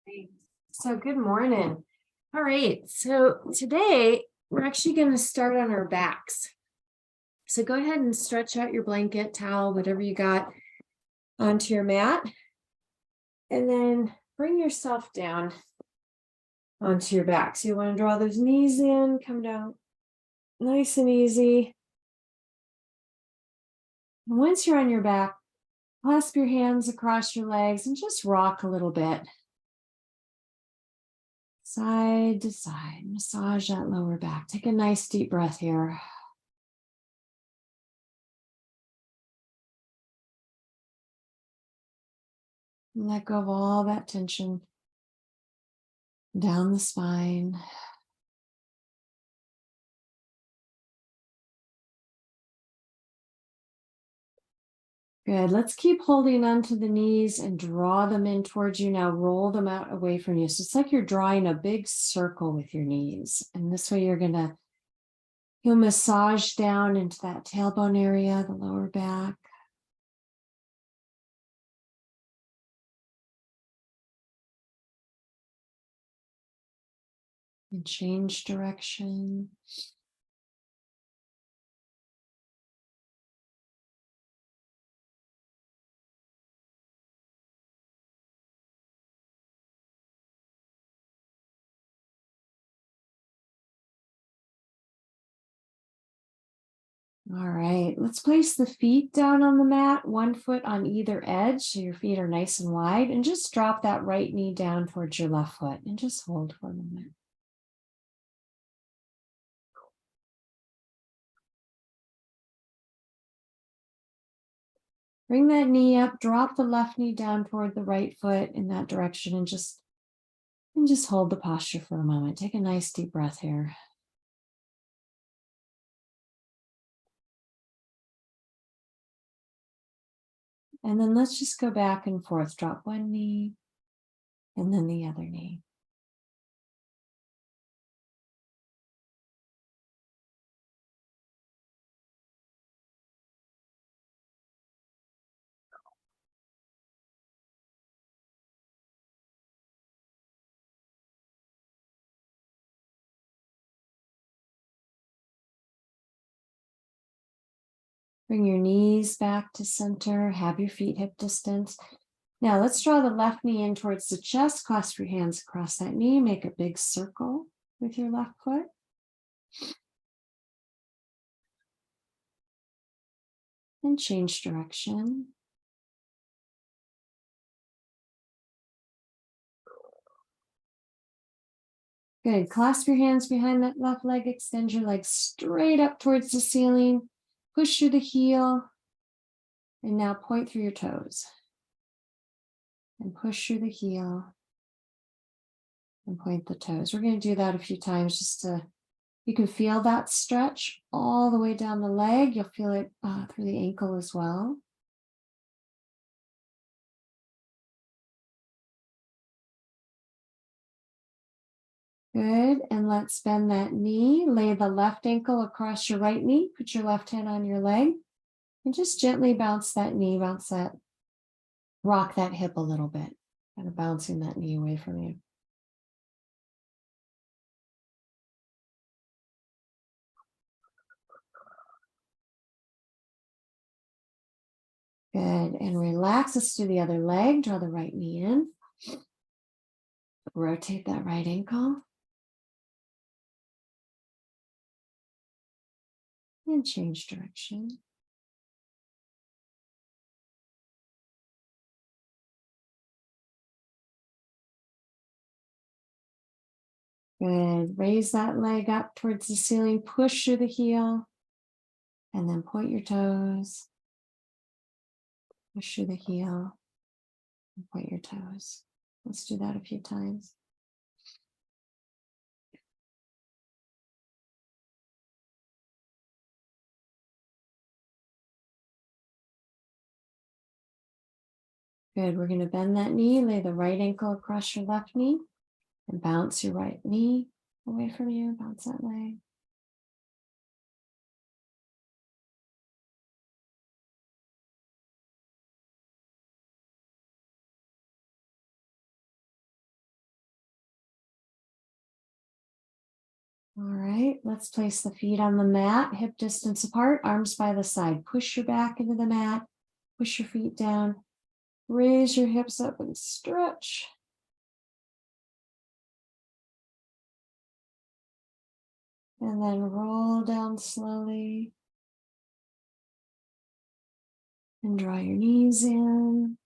Great. So good morning. All right. So today we're actually going to start on our backs. So go ahead and stretch out your blanket, towel, whatever you got onto your mat. And then bring yourself down onto your back. So you want to draw those knees in, come down nice and easy. And once you're on your back, clasp your hands across your legs and just rock a little bit. Side to side, massage that lower back. Take a nice deep breath here. Let go of all that tension down the spine. Good. Let's keep holding onto the knees and draw them in towards you. Now roll them out away from you. So it's like you're drawing a big circle with your knees. And this way you'll massage down into that tailbone area, the lower back. And change direction. All right, let's place the feet down on the mat, one foot on either edge, so your feet are nice and wide, and just drop that right knee down towards your left foot and just hold for a moment. Bring that knee up, drop the left knee down toward the right foot in that direction, and just hold the posture for a moment. Take a nice deep breath here. And then let's just go back and forth. Drop one knee and then the other knee. Bring your knees back to center. Have your feet hip distance. Now let's draw the left knee in towards the chest. Clasp your hands across that knee. Make a big circle with your left foot. And change direction. Good. Clasp your hands behind that left leg. Extend your legs straight up towards the ceiling. Push through the heel. And now point through your toes. And push through the heel. And point the toes. We're going to do that a few times just to, you can feel that stretch all the way down the leg. You'll feel it through the ankle as well. Good. And let's bend that knee. Lay the left ankle across your right knee. Put your left hand on your leg. And just gently bounce that knee, rock that hip a little bit. Kind of bouncing that knee away from you. Good. And relax. Let's do the other leg. Draw the right knee in. Rotate that right ankle. And change direction. Good. Raise that leg up towards the ceiling. Push through the heel. And then point your toes. Push through the heel. And point your toes. Let's do that a few times. Good. We're going to bend that knee, lay the right ankle across your left knee, and bounce your right knee away from you. Bounce that leg. All right, let's place the feet on the mat, hip distance apart, arms by the side. Push your back into the mat, push your feet down, raise your hips up and stretch. And then roll down slowly. And draw your knees in.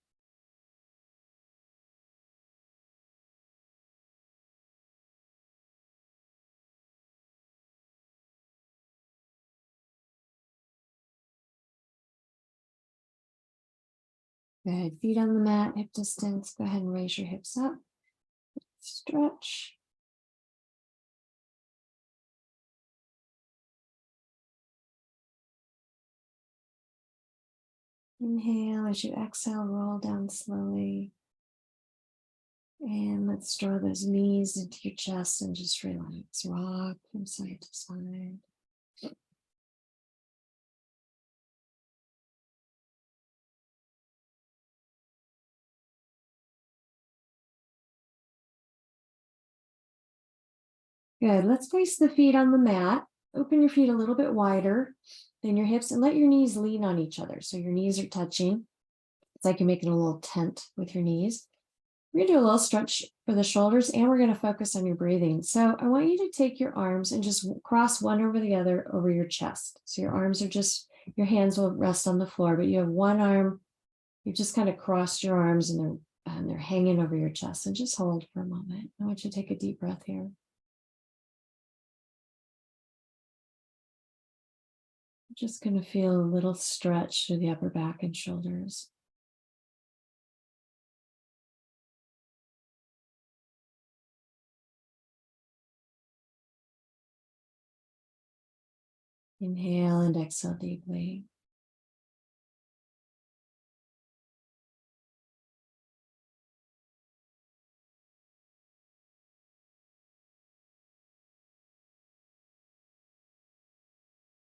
Good. Feet on the mat, hip distance. Go ahead and raise your hips up. Stretch. Inhale as you exhale, roll down slowly. And let's draw those knees into your chest and just relax. Rock from side to side. Good. Let's place the feet on the mat. Open your feet a little bit wider than your hips and let your knees lean on each other. So your knees are touching. It's like you're making a little tent with your knees. We're gonna do a little stretch for the shoulders and we're gonna focus on your breathing. So I want you to take your arms and just cross one over the other over your chest. So your arms are just, your hands will rest on the floor, but you have one arm, you just kind of crossed your arms and they're hanging over your chest. And just hold for a moment. I want you to take a deep breath here. Just gonna feel a little stretch through the upper back and shoulders. Inhale and exhale deeply.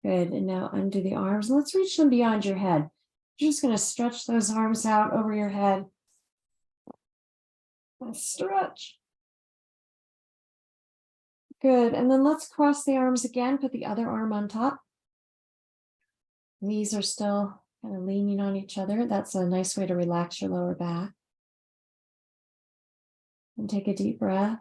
Good. And now undo the arms. Let's reach them beyond your head. You're just going to stretch those arms out over your head. Stretch. Good. And then let's cross the arms again. Put the other arm on top. Knees are still kind of leaning on each other. That's a nice way to relax your lower back. And take a deep breath.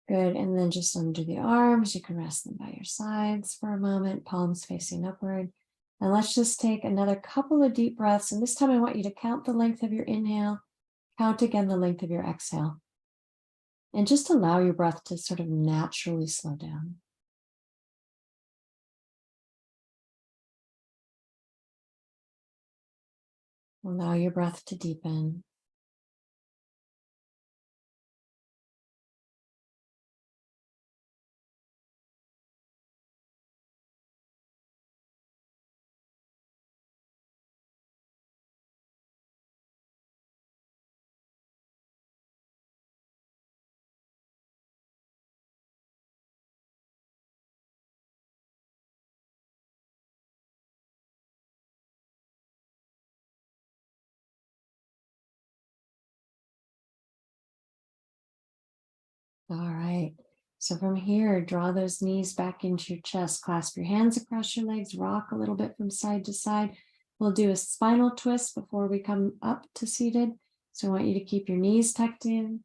Good. And then just undo the arms. You can rest them by your sides for a moment, palms facing upward. And let's just take another couple of deep breaths. And this time I want you to count the length of your inhale, count again the length of your exhale. And just allow your breath to sort of naturally slow down. Allow your breath to deepen. All right. So from here, draw those knees back into your chest, clasp your hands across your legs, rock a little bit from side to side. We'll do a spinal twist before we come up to seated. So I want you to keep your knees tucked in,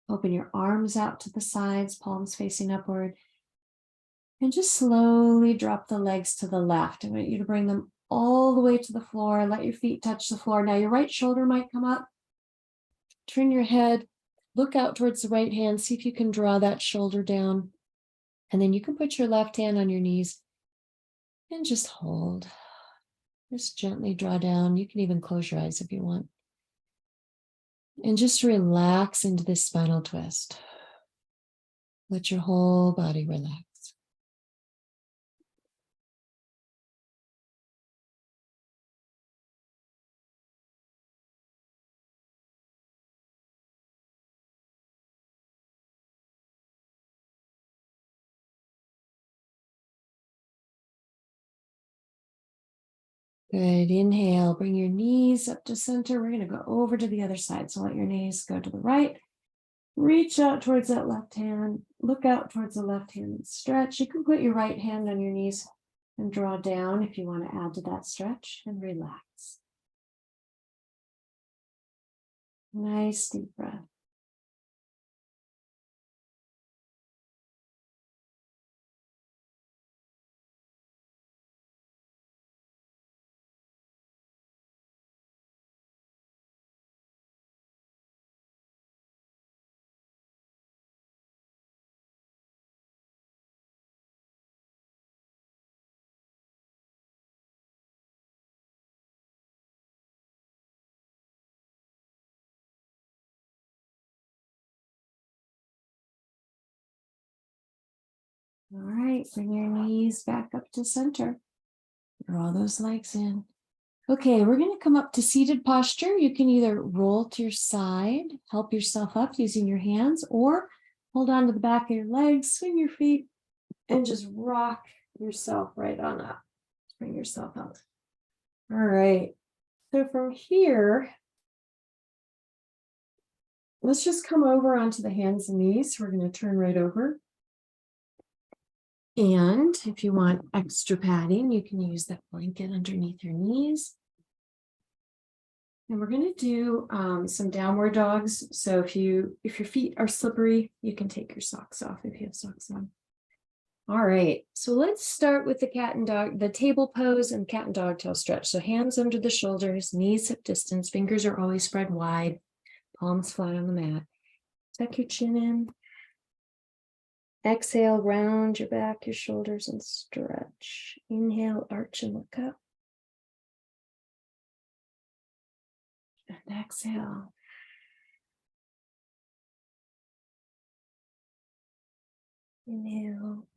open your arms out to the sides, palms facing upward, and just slowly drop the legs to the left. I want you to bring them all the way to the floor. Let your feet touch the floor. Now your right shoulder might come up. Turn your head, look out towards the right hand, see if you can draw that shoulder down. And then you can put your left hand on your knees and just hold. Just gently draw down. You can even close your eyes if you want. And just relax into this spinal twist. Let your whole body relax. Good. Inhale, bring your knees up to center. We're going to go over to the other side. So let your knees go to the right. Reach out towards that left hand. Look out towards the left hand and stretch. You can put your right hand on your knees and draw down if you want to add to that stretch, and relax. Nice deep breath. All right, bring your knees back up to center. Draw those legs in. Okay, we're going to come up to seated posture. You can either roll to your side, help yourself up using your hands, or hold on to the back of your legs, swing your feet, and just rock yourself right on up. Bring yourself up. All right. So from here, let's just come over onto the hands and knees. We're going to turn right over. And if you want extra padding, you can use that blanket underneath your knees. And we're going to do some downward dogs. So if your feet are slippery, you can take your socks off if you have socks on. All right, so let's start with the cat and dog, the table pose and cat and dog tail stretch. So hands under the shoulders, knees hip distance, fingers are always spread wide, palms flat on the mat. Tuck your chin in. Exhale, round your back, your shoulders, and stretch. Inhale, arch and look up. And exhale. Inhale.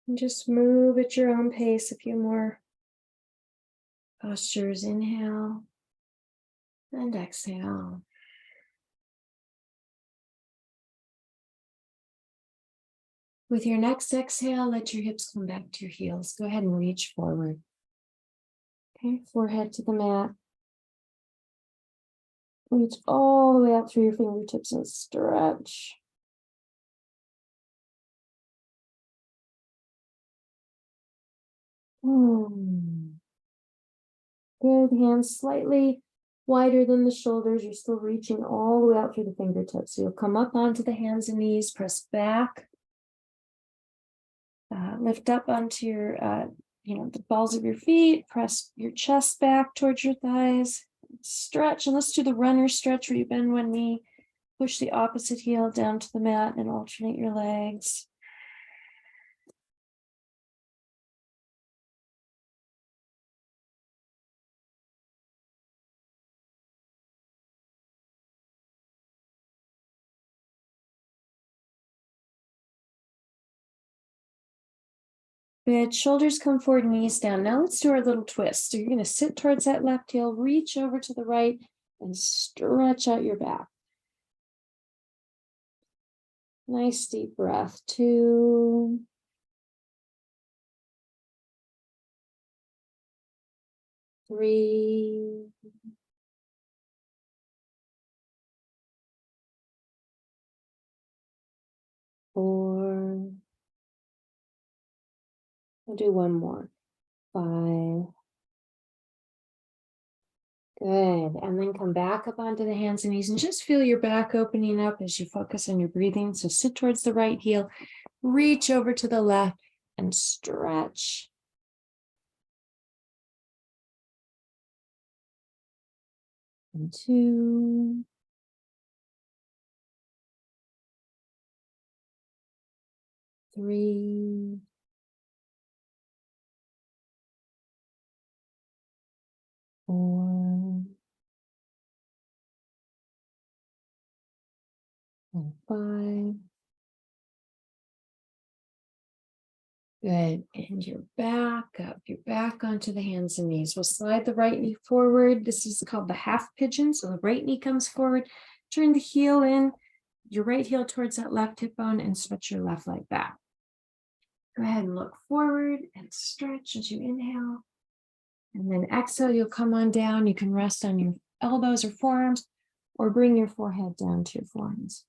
And just move at your own pace. A few more postures. Inhale and exhale. With your next exhale, let your hips come back to your heels. Go ahead and reach forward. Okay, forehead to the mat. Reach all the way out through your fingertips and stretch. Good. Hands slightly wider than the shoulders. You're still reaching all the way out through the fingertips. So you'll come up onto the hands and knees, press back, lift up onto your, the balls of your feet, press your chest back towards your thighs, stretch, and let's do the runner stretch where you bend one knee, push the opposite heel down to the mat and alternate your legs. Good. Shoulders come forward, knees down. Now let's do our little twist. So you're going to sit towards that left heel, reach over to the right, and stretch out your back. Nice deep breath. 2, 3, 4. I'll do one more. 5. Good. And then come back up onto the hands and knees and just feel your back opening up as you focus on your breathing. So sit towards the right heel, reach over to the left and stretch. And 2, 3, 4, and 5. Good. And you're back up. You're back onto the hands and knees. We'll slide the right knee forward. This is called the half pigeon. So the right knee comes forward. Turn the heel in, your right heel towards that left hip bone, and stretch your left leg back. Go ahead and look forward and stretch as you inhale. And then exhale, you'll come on down. You can rest on your elbows or forearms, or bring your forehead down to your forearms.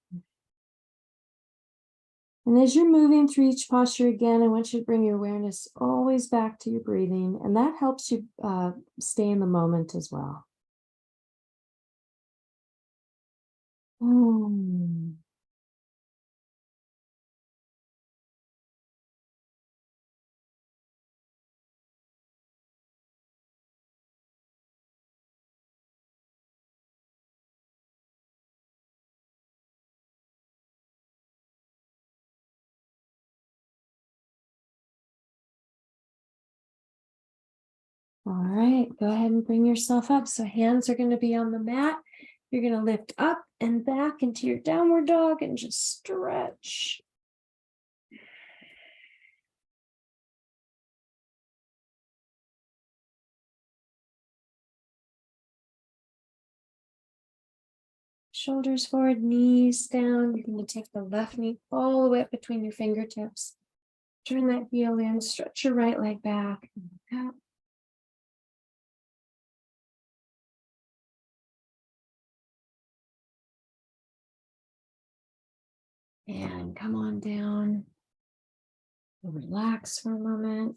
And as you're moving through each posture again, I want you to bring your awareness always back to your breathing, and that helps you stay in the moment as well. All right, go ahead and bring yourself up. So hands are going to be on the mat. You're going to lift up and back into your downward dog and just stretch. Shoulders forward, knees down. You're going to take the left knee all the way up between your fingertips. Turn that heel in, stretch your right leg back. Up. And come on down. Relax for a moment.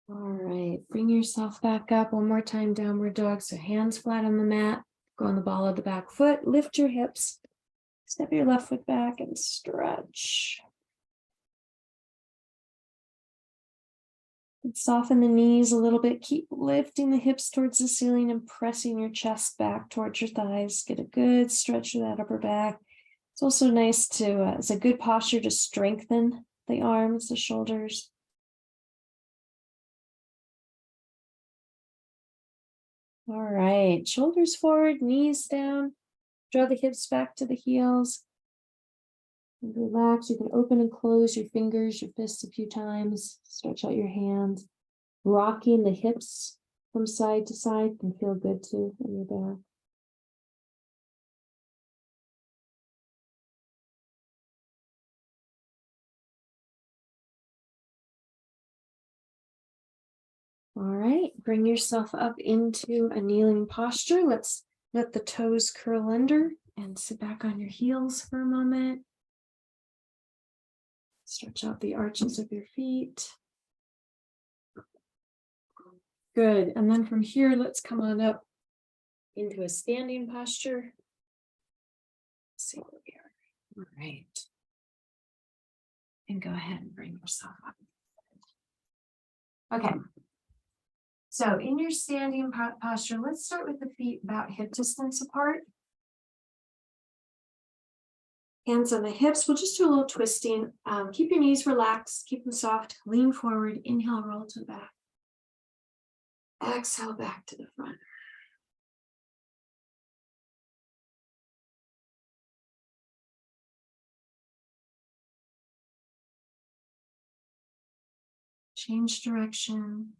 All right, bring yourself back up one more time, downward dog. So hands flat on the mat, go on the ball of the back foot, lift your hips, step your left foot back and stretch. And soften the knees a little bit, keep lifting the hips towards the ceiling and pressing your chest back towards your thighs. Get a good stretch of that upper back. It's also nice to, it's a good posture to strengthen the arms, the shoulders. All right, shoulders forward, knees down, draw the hips back to the heels. And relax, you can open and close your fingers, your fists a few times, stretch out your hands. Rocking the hips from side to side can feel good too in your back. All right, bring yourself up into a kneeling posture. Let's let the toes curl under and sit back on your heels for a moment. Stretch out the arches of your feet. Good, and then from here, let's come on up into a standing posture. Let's see where we are. All right. And go ahead and bring yourself up. Okay. So in your standing posture, let's start with the feet about hip distance apart. Hands on the hips. We'll just do a little twisting. Keep your knees relaxed. Keep them soft. Lean forward. Inhale, roll to the back. Exhale, back to the front. Change direction.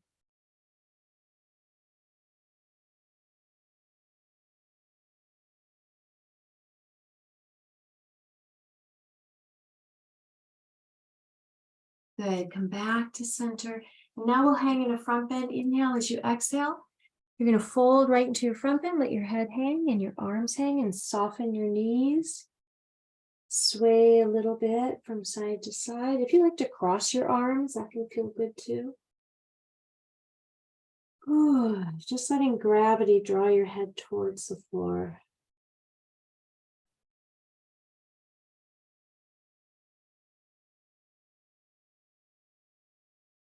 Good. Come back to center. Now we'll hang in a front bend. Inhale as you exhale. You're going to fold right into your front bend. Let your head hang and your arms hang and soften your knees. Sway a little bit from side to side. If you like to cross your arms, that can feel good too. Good. Just letting gravity draw your head towards the floor.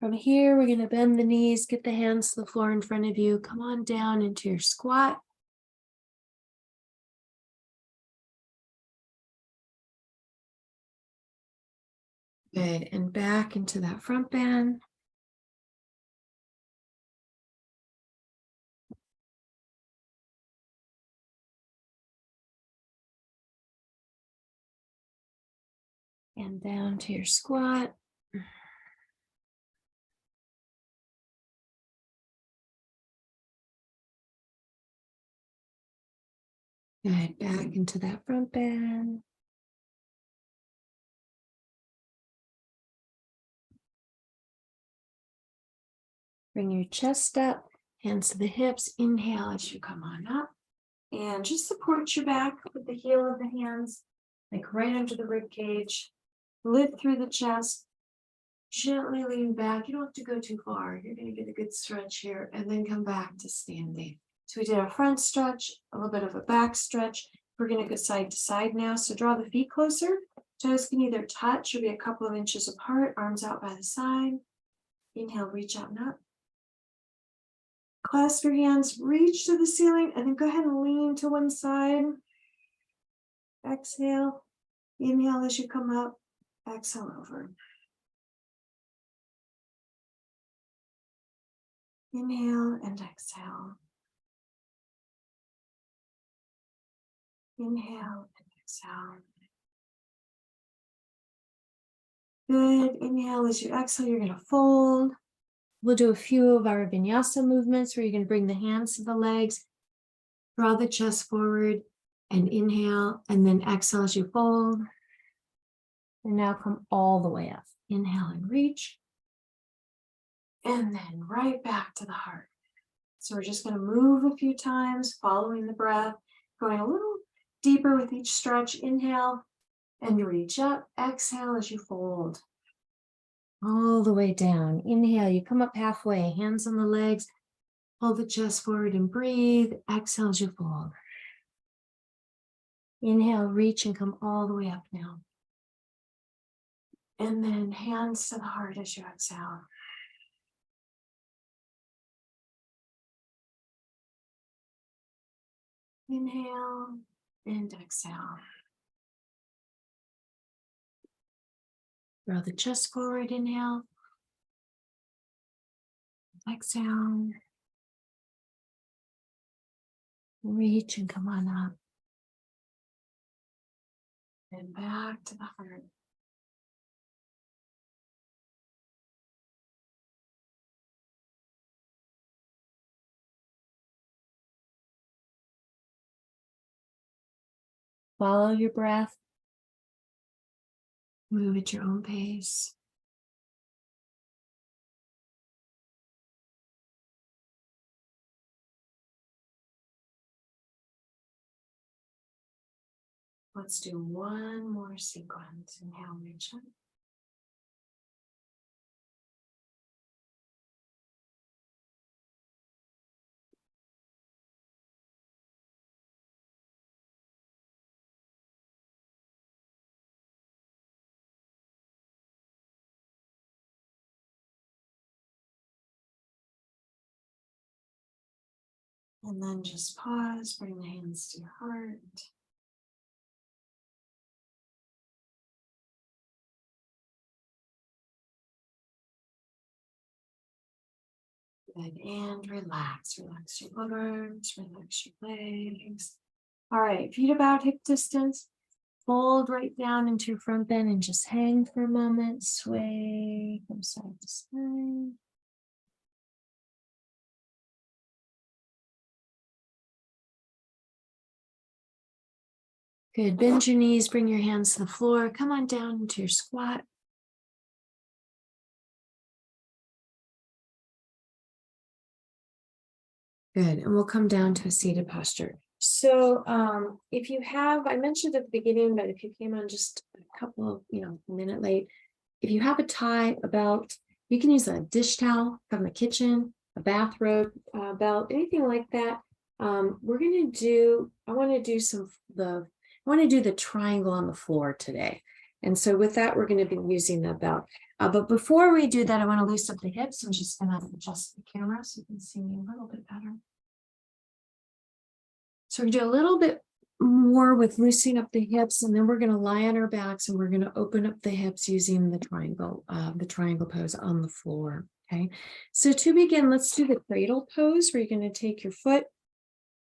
From here, we're going to bend the knees, get the hands to the floor in front of you. Come on down into your squat. Good, and back into that front bend. And down to your squat. Good, back into that front bend. Bring your chest up, hands to the hips. Inhale as you come on up. And just support your back with the heel of the hands, like right under the rib cage. Lift through the chest. Gently lean back. You don't have to go too far. You're going to get a good stretch here and then come back to standing. So we did a front stretch, a little bit of a back stretch. We're going to go side to side now. So draw the feet closer. Toes can either touch or be a couple of inches apart. Arms out by the side. Inhale, reach out and up. Clasp your hands, reach to the ceiling, and then go ahead and lean to one side. Exhale. Inhale as you come up. Exhale over. Inhale and exhale. Inhale and exhale. Good. Inhale as you exhale, you're going to fold. We'll do a few of our vinyasa movements where you can bring the hands to the legs, draw the chest forward, and inhale, and then exhale as you fold. And now come all the way up. Inhale and reach. And then right back to the heart. So we're just going to move a few times, following the breath, going a little deeper with each stretch. Inhale and reach up. Exhale as you fold. All the way down. Inhale, you come up halfway, hands on the legs, pull the chest forward and breathe. Exhale as you fold. Inhale, reach and come all the way up now. And then hands to the heart as you exhale. Inhale and exhale. Draw the chest forward, inhale. Exhale. Reach and come on up. And back to the heart. Follow your breath. Move at your own pace. Let's do one more sequence. Inhale, reach up. And then just pause, bring the hands to your heart. Good, and relax. Relax your arms, relax your legs. All right, feet about hip distance. Fold right down into your front bend and just hang for a moment. Sway from side to side. Good, bend your knees, bring your hands to the floor. Come on down into your squat. Good, and we'll come down to a seated posture. So if you have, I mentioned at the beginning, but if you came on just a couple of, minute late, if you have a tie, a belt, you can use a dish towel from the kitchen, a bathrobe belt, anything like that. We're going to do, I want to do the triangle on the floor today. And so with that, we're going to be using the belt. But before we do that, I want to loosen up the hips. I'm just going to adjust the camera so you can see me a little bit better. So we do a little bit more with loosening up the hips, and then we're going to lie on our backs and we're going to open up the hips using the triangle pose on the floor. Okay. So to begin, let's do the cradle pose where you're going to take your foot.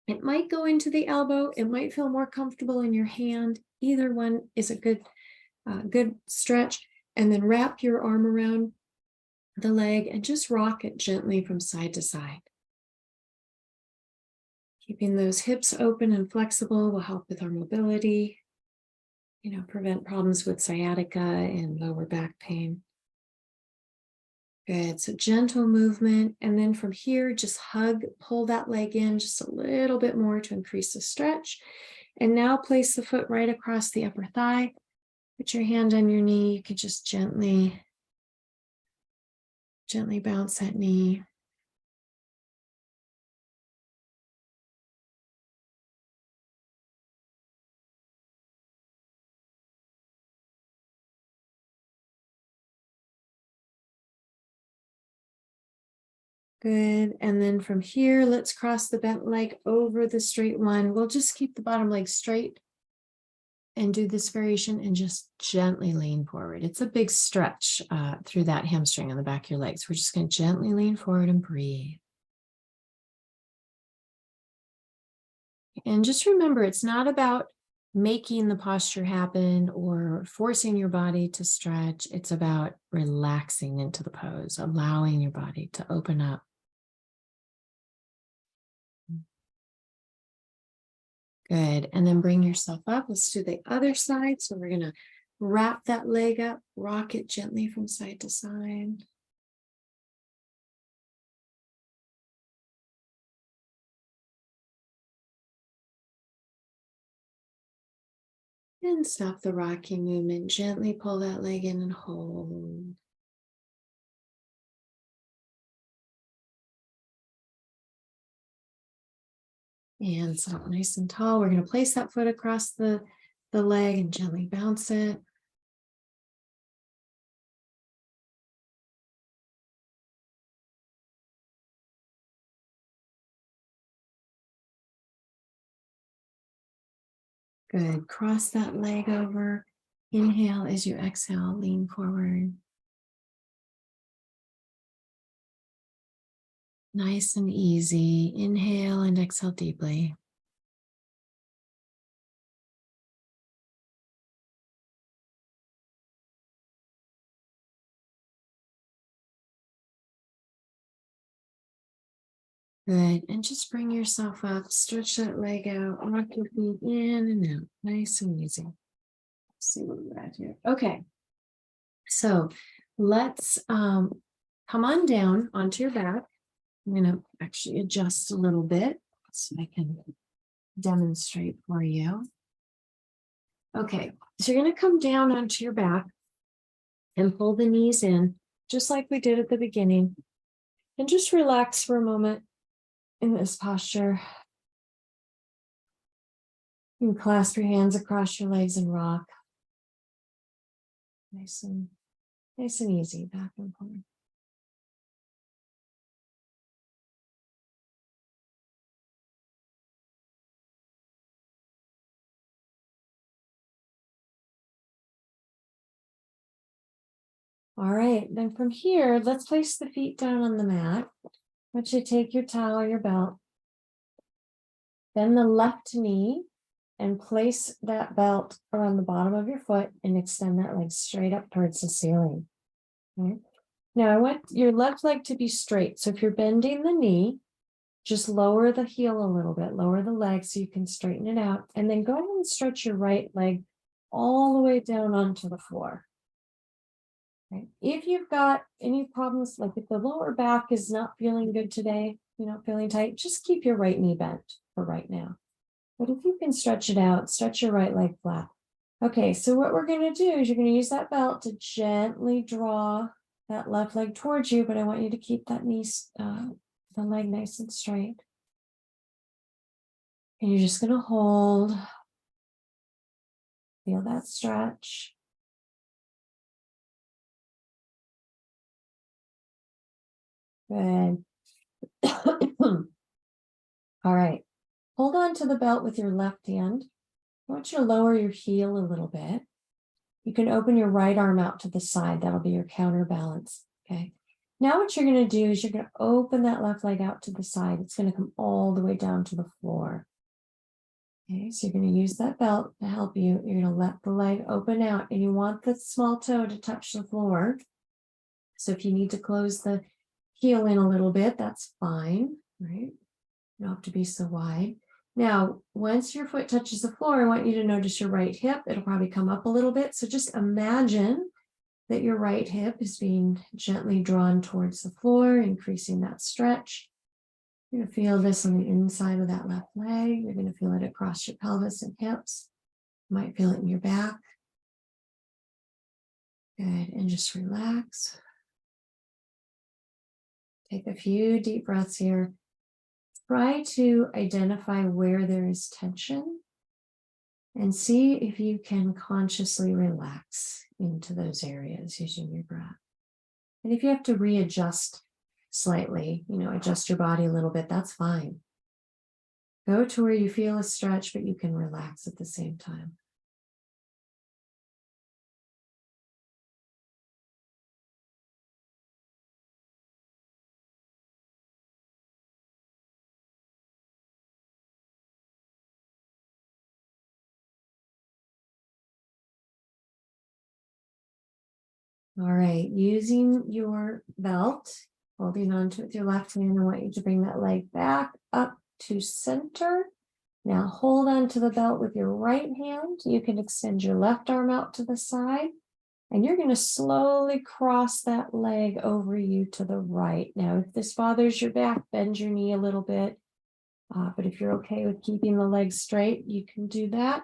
It might go into the elbow. It might feel more comfortable in your hand. Either one is a good stretch. And then wrap your arm around the leg and just rock it gently from side to side. Keeping those hips open and flexible will help with our mobility, prevent problems with sciatica and lower back pain. Good, so gentle movement. And then from here, just pull that leg in just a little bit more to increase the stretch. And now place the foot right across the upper thigh. Put your hand on your knee. You can just gently bounce that knee. Good. And then from here, let's cross the bent leg over the straight one. We'll just keep the bottom leg straight and do this variation and just gently lean forward. It's a big stretch through that hamstring on the back of your legs. We're just going to gently lean forward and breathe. And just remember, it's not about making the posture happen or forcing your body to stretch. It's about relaxing into the pose, allowing your body to open up. Good. And then bring yourself up. Let's do the other side. So we're going to wrap that leg up, rock it gently from side to side. And stop the rocking movement. Gently pull that leg in and hold. And sit up nice and tall. We're going to place that foot across the leg and gently bounce it. Good. Cross that leg over. Inhale as you exhale, lean forward. Nice and easy. Inhale and exhale deeply. Good. And just bring yourself up. Stretch that leg out. Rock your feet in and out. Nice and easy. Let's see what we're at here. Okay. So let's come on down onto your back. I'm going to actually adjust a little bit so I can demonstrate for you. Okay, so you're going to come down onto your back and pull the knees in, just like we did at the beginning. And just relax for a moment in this posture. You can clasp your hands across your legs and rock. Nice and easy, back and forth. All right, then from here, let's place the feet down on the mat. I want you to take your towel or your belt, bend the left knee and place that belt around the bottom of your foot and extend that leg straight up towards the ceiling. Okay. Now I want your left leg to be straight. So if you're bending the knee, just lower the heel a little bit, lower the leg so you can straighten it out. And then go ahead and stretch your right leg all the way down onto the floor. Okay. If you've got any problems, like if the lower back is not feeling good today, you're not feeling tight, just keep your right knee bent for right now. But if you can stretch it out, stretch your right leg flat. Okay, so what we're going to do is you're going to use that belt to gently draw that left leg towards you, but I want you to keep that knee, the leg nice and straight. And you're just going to hold, feel that stretch. Good. All right. Hold on to the belt with your left hand. I want you to lower your heel a little bit. You can open your right arm out to the side. That'll be your counterbalance. Okay. Now what you're going to do is you're going to open that left leg out to the side. It's going to come all the way down to the floor. Okay, so you're going to use that belt to help you. You're going to let the leg open out, and you want the small toe to touch the floor. So if you need to close the heel in a little bit, that's fine, right? You don't have to be so wide. Now, once your foot touches the floor, I want you to notice your right hip. It'll probably come up a little bit. So just imagine that your right hip is being gently drawn towards the floor, increasing that stretch. You're going to feel this on the inside of that left leg. You're going to feel it across your pelvis and hips. You might feel it in your back. Good. And just relax. Take a few deep breaths here. Try to identify where there is tension and see if you can consciously relax into those areas using your breath. And if you have to readjust slightly, adjust your body a little bit, that's fine. Go to where you feel a stretch, but you can relax at the same time. All right, using your belt, holding onto it with your left hand, I want you to bring that leg back up to center. Now hold on to the belt with your right hand. You can extend your left arm out to the side, and you're going to slowly cross that leg over you to the right. Now, if this bothers your back, bend your knee a little bit. But if you're okay with keeping the leg straight, you can do that.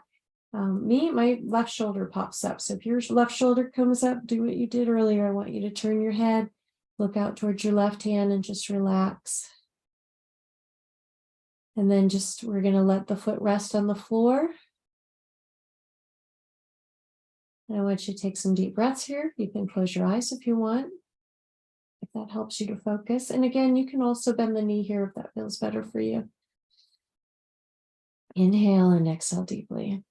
My left shoulder pops up. So if your left shoulder comes up, do what you did earlier. I want you to turn your head, look out towards your left hand, and just relax. And then we're going to let the foot rest on the floor. And I want you to take some deep breaths here. You can close your eyes if you want, if that helps you to focus. And again, you can also bend the knee here if that feels better for you. Inhale and exhale deeply.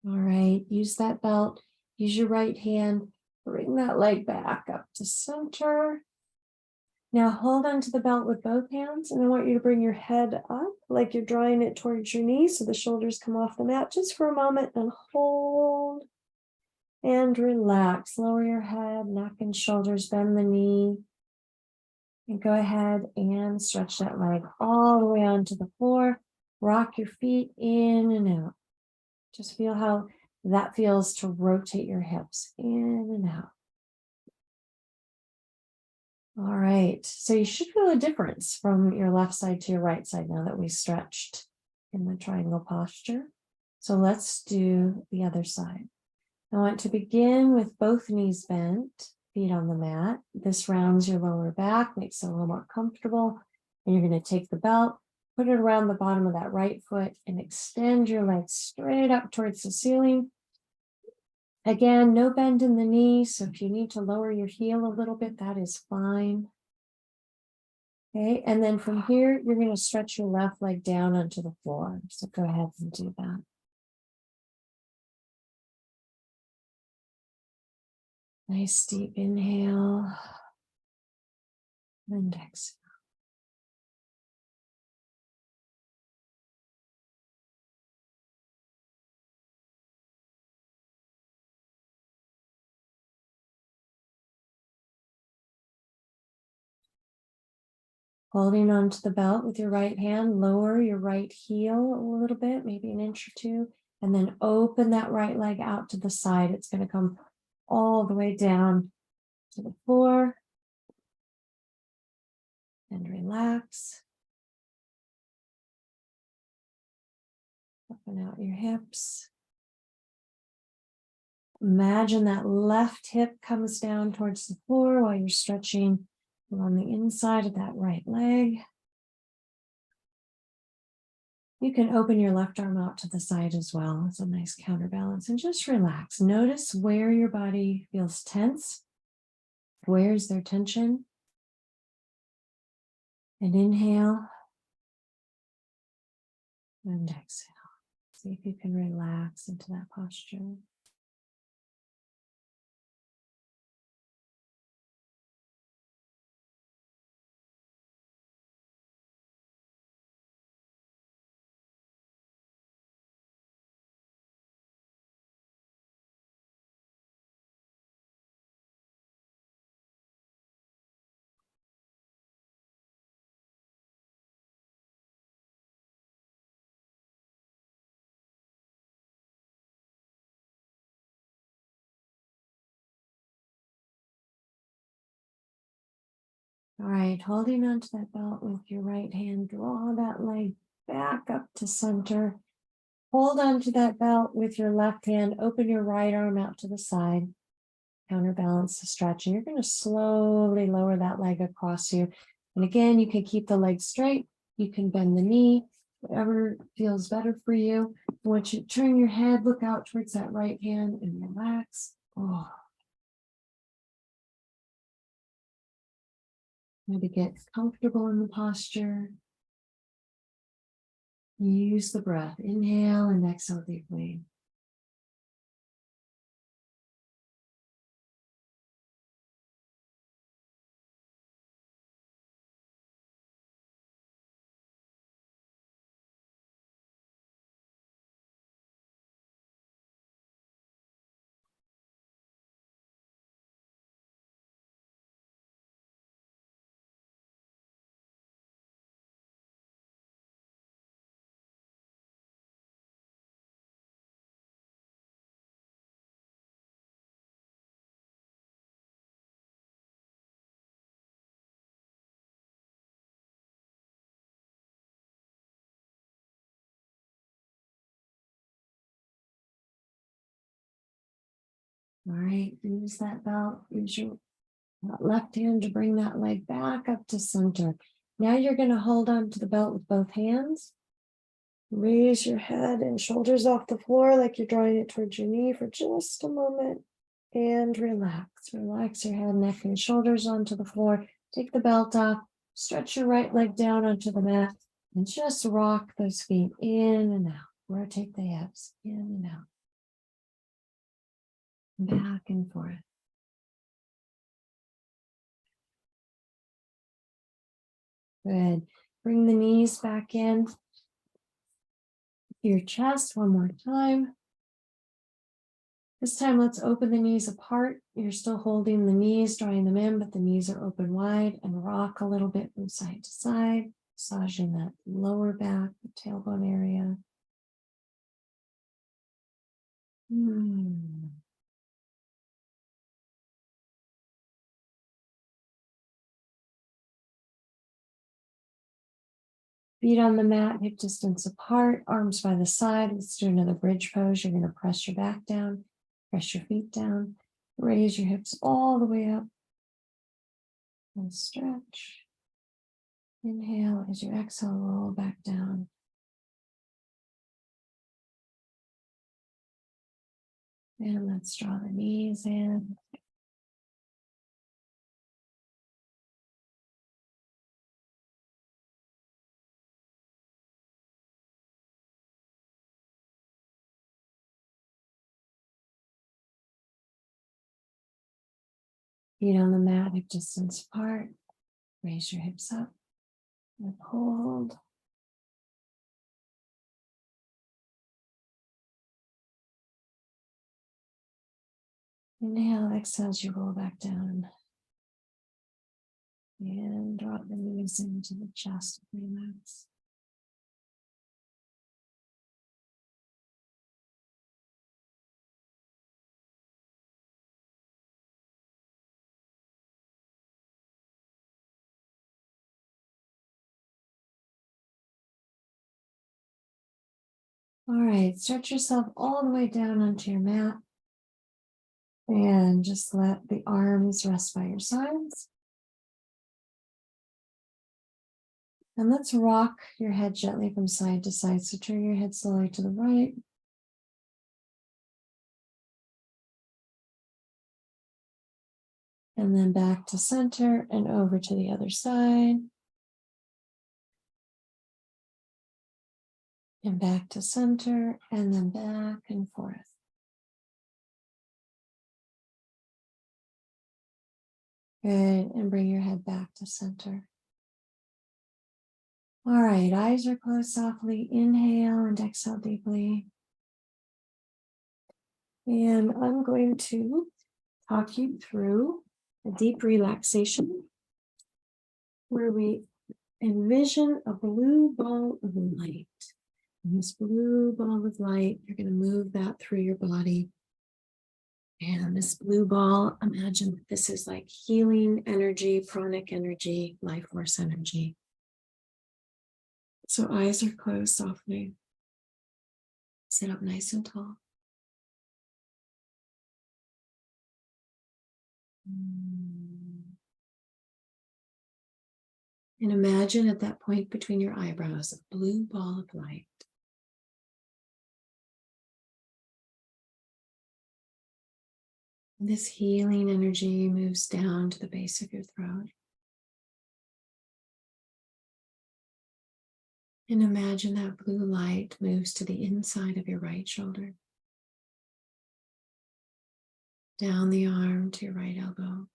All right, use that belt, use your right hand, bring that leg back up to center. Now hold onto the belt with both hands, and I want you to bring your head up like you're drawing it towards your knee so the shoulders come off the mat just for a moment, and hold and relax. Lower your head, neck and shoulders, bend the knee, and go ahead and stretch that leg all the way onto the floor. Rock your feet in and out. Just feel how that feels to rotate your hips in and out. All right, so you should feel a difference from your left side to your right side now that we stretched in the triangle posture. So let's do the other side. I want to begin with both knees bent, feet on the mat. This rounds your lower back, makes it a little more comfortable. And you're going to take the belt, put it around the bottom of that right foot, and extend your legs straight up towards the ceiling. Again, no bend in the knee, so if you need to lower your heel a little bit, that is fine. Okay, and then from here, you're going to stretch your left leg down onto the floor. So go ahead and do that. Nice deep inhale and exhale. Holding onto the belt with your right hand, lower your right heel a little bit, maybe an inch or two, and then open that right leg out to the side. It's going to come all the way down to the floor. And relax. Open out your hips. Imagine that left hip comes down towards the floor while you're stretching along the inside of that right leg. You can open your left arm out to the side as well. It's a nice counterbalance, and just relax. Notice where your body feels tense. Where's their tension? And inhale and exhale. See if you can relax into that posture. All right, holding onto that belt with your right hand, draw that leg back up to center. Hold onto that belt with your left hand, open your right arm out to the side, counterbalance the stretch, and you're going to slowly lower that leg across you. And again, you can keep the leg straight, you can bend the knee, whatever feels better for you. I want you to turn your head, look out towards that right hand and relax. Oh. Maybe get comfortable in the posture. Use the breath. Inhale and exhale deeply. All right, use that belt. Use your left hand to bring that leg back up to center. Now you're going to hold on to the belt with both hands. Raise your head and shoulders off the floor like you're drawing it towards your knee for just a moment. And relax. Relax your head, neck, and shoulders onto the floor. Take the belt off. Stretch your right leg down onto the mat. And just rock those feet in and out. Rotate the hips in and out. Back and forth. Good. Bring the knees back in. Your chest one more time. This time, let's open the knees apart. You're still holding the knees, drawing them in, but the knees are open wide, and rock a little bit from side to side, massaging that lower back, the tailbone area. Feet on the mat, hip distance apart, arms by the side. Let's do another bridge pose. You're going to press your back down, press your feet down, raise your hips all the way up, and stretch. Inhale as you exhale, roll back down. And let's draw the knees in. Feet on the mat, hip distance apart. Raise your hips up and hold. Inhale, exhale as you roll back down. And drop the knees into the chest. Relax. All right, stretch yourself all the way down onto your mat. And just let the arms rest by your sides. And let's rock your head gently from side to side. So turn your head slowly to the right. And then back to center and over to the other side. And back to center and then back and forth. Good. And bring your head back to center. All right, eyes are closed softly. Inhale and exhale deeply. And I'm going to talk you through a deep relaxation where we envision a blue ball of light. And this blue ball of light, you're going to move that through your body. And this blue ball, imagine that this is like healing energy, pranic energy, life force energy. So eyes are closed softly. Sit up nice and tall. And imagine at that point between your eyebrows, a blue ball of light. This healing energy moves down to the base of your throat. And imagine that blue light moves to the inside of your right shoulder. Down the arm to your right elbow.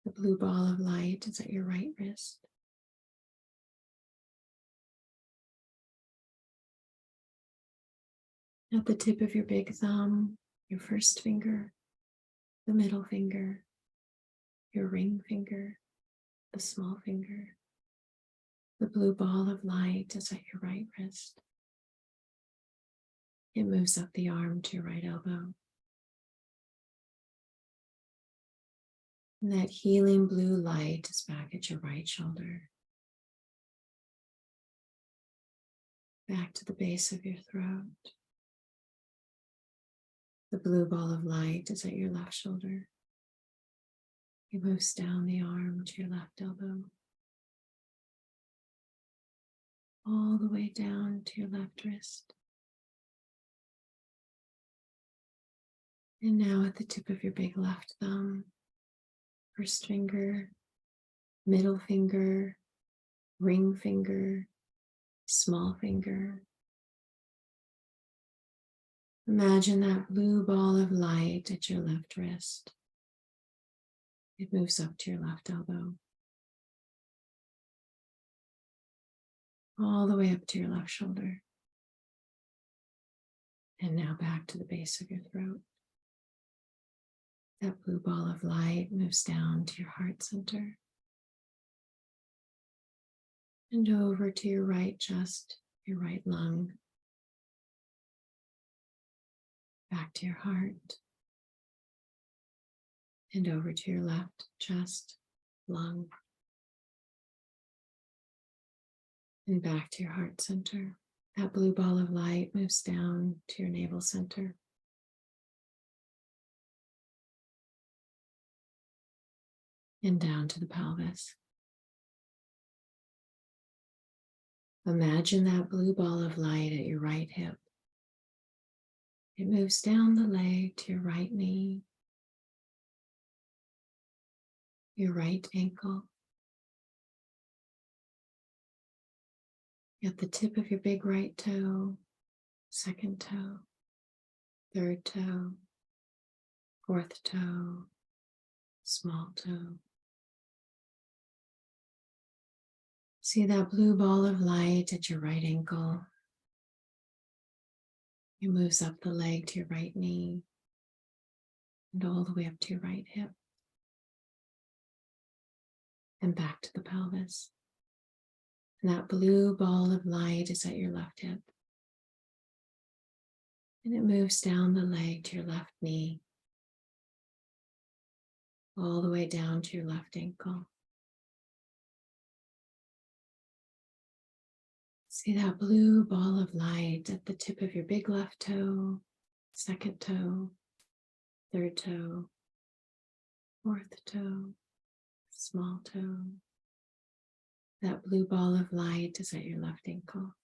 The blue ball of light is at your right wrist. At the tip of your big thumb, your first finger, the middle finger, your ring finger, the small finger. The blue ball of light is at your right wrist. It moves up the arm to your right elbow. And that healing blue light is back at your right shoulder. Back to the base of your throat. The blue ball of light is at your left shoulder. It moves down the arm to your left elbow. All the way down to your left wrist. And now at the tip of your big left thumb, first finger, middle finger, ring finger, small finger. Imagine that blue ball of light at your left wrist. It moves up to your left elbow. All the way up to your left shoulder. And now back to the base of your throat. That blue ball of light moves down to your heart center. And over to your right chest, your right lung. Back to your heart. And over to your left chest, lung. And back to your heart center. That blue ball of light moves down to your navel center. And down to the pelvis. Imagine that blue ball of light at your right hip. It moves down the leg to your right knee, your right ankle. At the tip of your big right toe, second toe, third toe, fourth toe, small toe. See that blue ball of light at your right ankle. It moves up the leg to your right knee and all the way up to your right hip and back to the pelvis. And that blue ball of light is at your left hip. And it moves down the leg to your left knee, all the way down to your left ankle. See that blue ball of light at the tip of your big left toe, second toe, third toe, fourth toe, small toe. That blue ball of light is at your left ankle.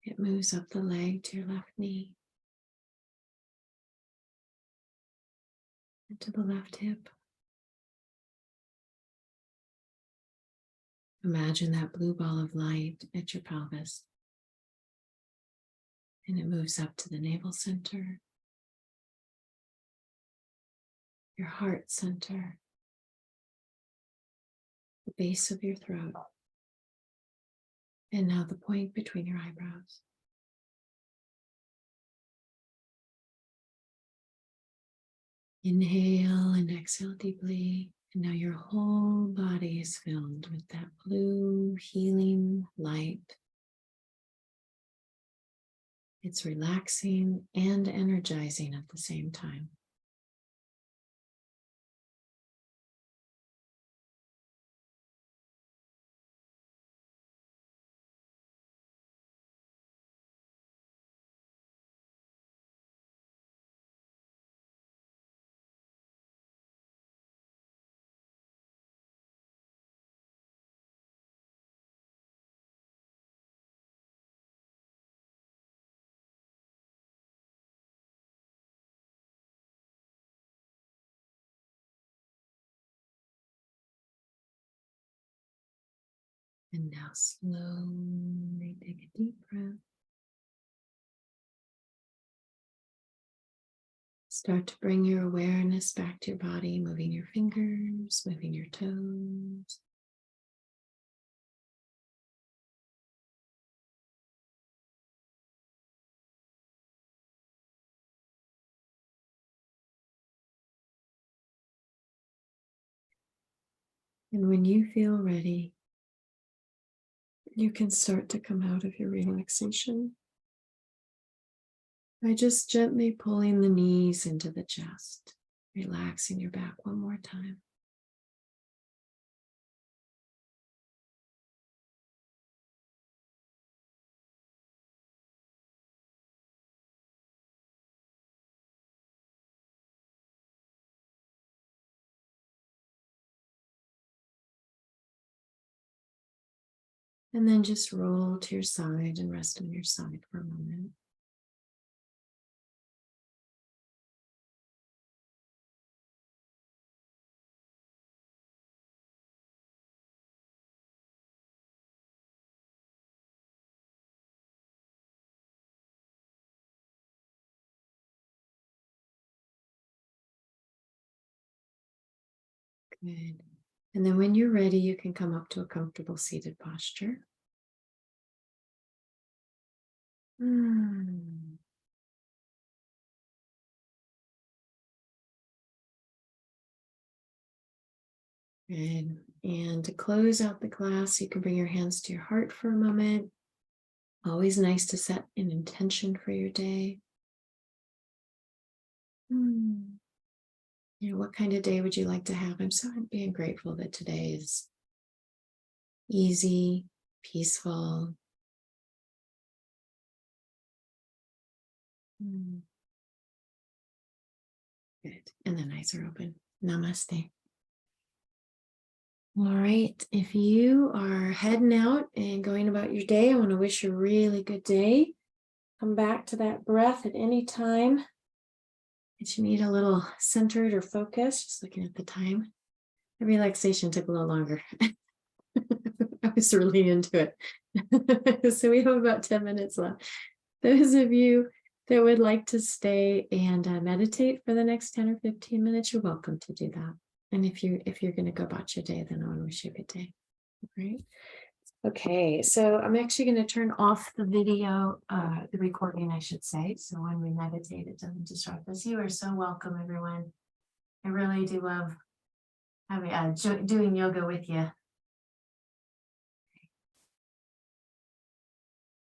It moves up the leg to your left knee, and to the left hip. Imagine that blue ball of light at your pelvis, and it moves up to the navel center, your heart center, the base of your throat, and now the point between your eyebrows. Inhale and exhale deeply, and now your whole body is filled with that blue healing light. It's relaxing and energizing at the same time. And now slowly take a deep breath. Start to bring your awareness back to your body, moving your fingers, moving your toes. And when you feel ready, you can start to come out of your relaxation by just gently pulling the knees into the chest, relaxing your back one more time. And then just roll to your side and rest on your side for a moment. Good. And then when you're ready, you can come up to a comfortable seated posture. Good. And to close out the class, you can bring your hands to your heart for a moment. Always nice to set an intention for your day. What kind of day would you like to have? I'm so happy and grateful that today is easy, peaceful. Good. And the eyes are open. Namaste. All right. If you are heading out and going about your day, I want to wish you a really good day. Come back to that breath at any time that you need a little centered or focused. Just looking at the time. The relaxation took a little longer. I was really into it. So we have about 10 minutes left. Those of you that would like to stay and meditate for the next 10 or 15 minutes, you're welcome to do that. And if you're going to go about your day, then I want to wish you a good day. All right. Okay, so I'm actually going to turn off the video, the recording, I should say. So when we meditate, it doesn't disrupt us. You are so welcome, everyone. I really do love having doing yoga with you.